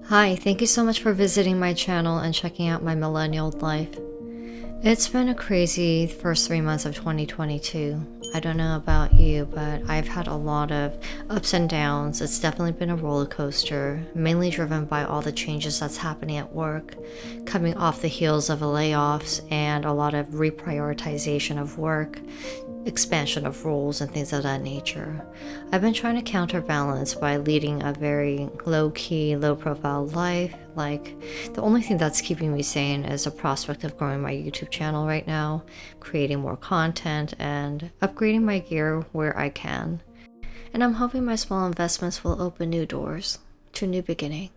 Hi, thank you so much for visiting my channel and checking out my millennial life. It's been a crazy first 3 months of 2022. I don't know about you, but I've had a lot of ups and downs. It's definitely been a roller coaster, mainly driven by all the changes that's happening at work, coming off the heels of layoffs and a lot of reprioritization of work, expansion of roles and things of that nature. I've been trying to counterbalance by leading a very low-key, low-profile life. Like, the only thing that's keeping me sane is the prospect of growing my YouTube channel right now, creating more content, and upgrading my gear where I can. And I'm hoping my small investments will open new doors to a new beginning.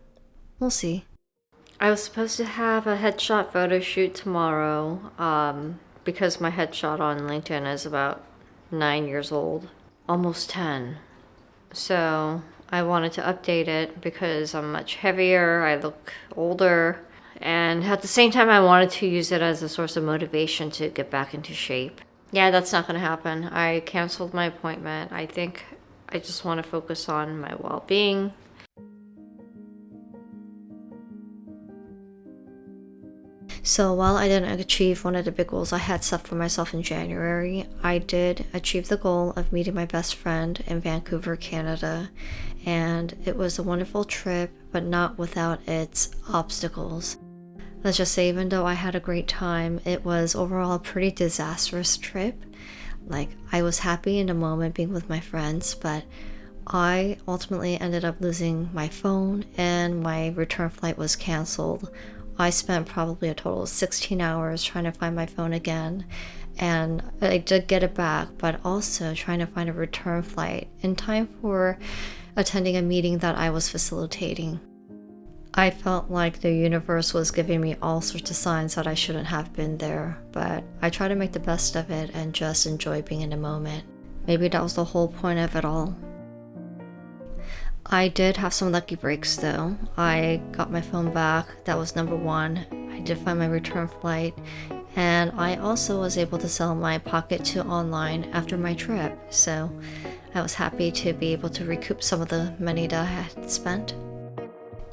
We'll see. I was supposed to have a headshot photo shoot tomorrow, because my headshot on LinkedIn is about 9 years old, almost 10. So I wanted to update it because I'm much heavier, I look older, and at the same time I wanted to use it as a source of motivation to get back into shape. Yeah, that's not going to happen. I canceled my appointment. I think I just want to focus on my well-being. So while I didn't achieve one of the big goals I had set for myself in January, I did achieve the goal of meeting my best friend in Vancouver, Canada. And it was a wonderful trip, but not without its obstacles. Let's just say, even though I had a great time, it was overall a pretty disastrous trip. Like, I was happy in the moment being with my friends, but I ultimately ended up losing my phone and my return flight was canceled. I spent probably a total of 16 hours trying to find my phone again, and I did get it back, but also trying to find a return flight in time for attending a meeting that I was facilitating. I felt like the universe was giving me all sorts of signs that I shouldn't have been there, but I tried to make the best of it and just enjoy being in the moment. Maybe that was the whole point of it all. I did have some lucky breaks though. I got my phone back, that was number one. I did find my return flight, and I also was able to sell my Pocket 2 online after my trip, so I was happy to be able to recoup some of the money that I had spent.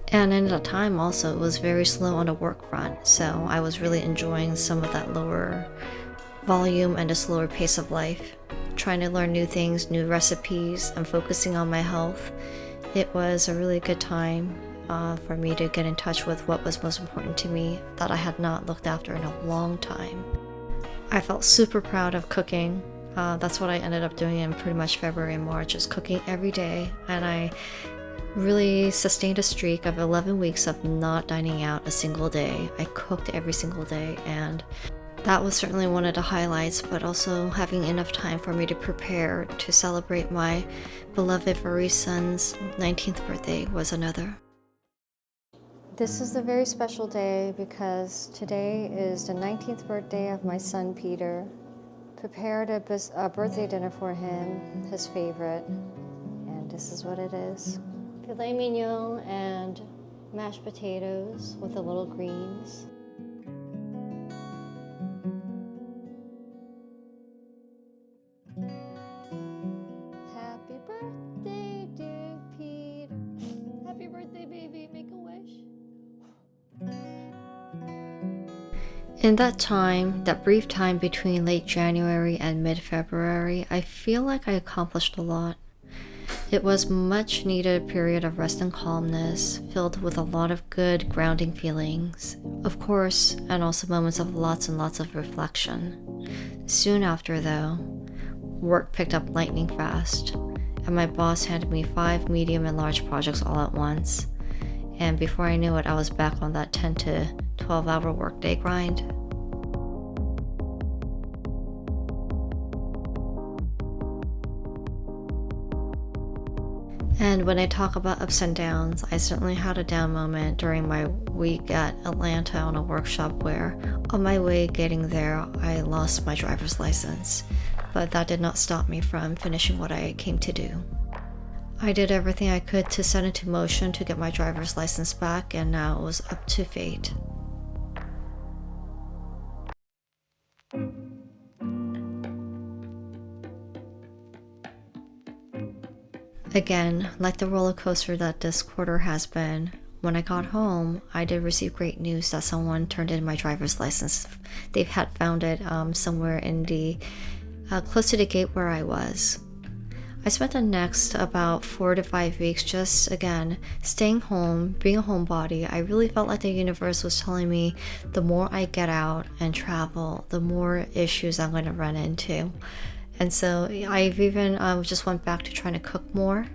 And in that time also, it was very slow on the work front, so I was really enjoying some of that lower volume and a slower pace of life, trying to learn new things, new recipes, and focusing on my health. It was a really good time for me to get in touch with what was most important to me that I had not looked after in a long time. I felt super proud of cooking. That's what I ended up doing in pretty much February and March, is cooking every day, and I really sustained a streak of 11 weeks of not dining out a single day. I cooked every single day, and that was certainly one of the highlights, but also having enough time for me to prepare to celebrate my beloved furry son's 19th birthday was another. This is a very special day because today is the 19th birthday of my son Peter. Prepared a birthday dinner for him, his favorite, and this is what it is. Filet mignon and mashed potatoes with a little greens. Happy birthday, dear Peter. Happy birthday, baby. Make a wish. In that time, that brief time between late January and mid-February, I feel like I accomplished a lot. It was a much needed period of rest and calmness, filled with a lot of good grounding feelings, of course, and also moments of lots and lots of reflection. Soon after though, work picked up lightning fast, and my boss handed me 5 medium and large projects all at once. And before I knew it, I was back on that 10 to 12 hour workday grind. And when I talk about ups and downs, I certainly had a down moment during my week at Atlanta on a workshop where, on my way getting there, I lost my driver's license. But that did not stop me from finishing what I came to do. I did everything I could to set into motion to get my driver's license back, and now it was up to fate. Again, like the roller coaster that this quarter has been, when I got home, I did receive great news that someone turned in my driver's license. They had found it somewhere in the close to the gate where I was. I spent the next about 4 to 5 weeks just, again, staying home, being a homebody. I really felt like the universe was telling me the more I get out and travel, the more issues I'm going to run into. And so I've even just went back to trying to cook more.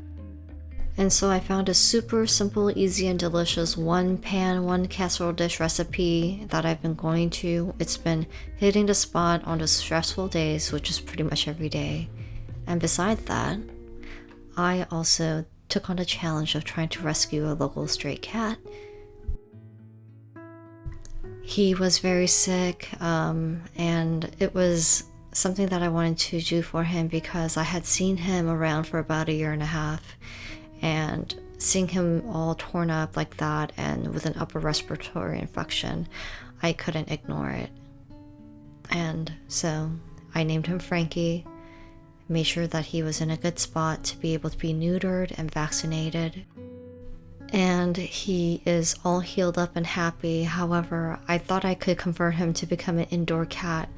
And so I found a super simple, easy, and delicious 1-pan, 1-casserole dish recipe that I've been going to. It's been hitting the spot on the stressful days, which is pretty much every day. And besides that, I also took on the challenge of trying to rescue a local stray cat. He was very sick, and it was something that I wanted to do for him because I had seen him around for about 1.5 years, and seeing him all torn up like that and with an upper respiratory infection, I couldn't ignore it. And so I named him Frankie, made sure that he was in a good spot to be able to be neutered and vaccinated. And he is all healed up and happy. However, I thought I could convert him to become an indoor cat,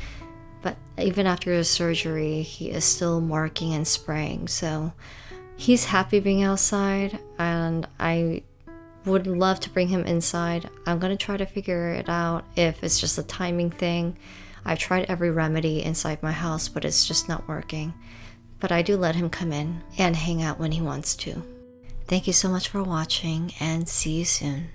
but even after his surgery, he is still marking and spraying. So he's happy being outside, and I would love to bring him inside. I'm going to try to figure it out if it's just a timing thing. I've tried every remedy inside my house, but it's just not working. But I do let him come in and hang out when he wants to. Thank you so much for watching, and see you soon.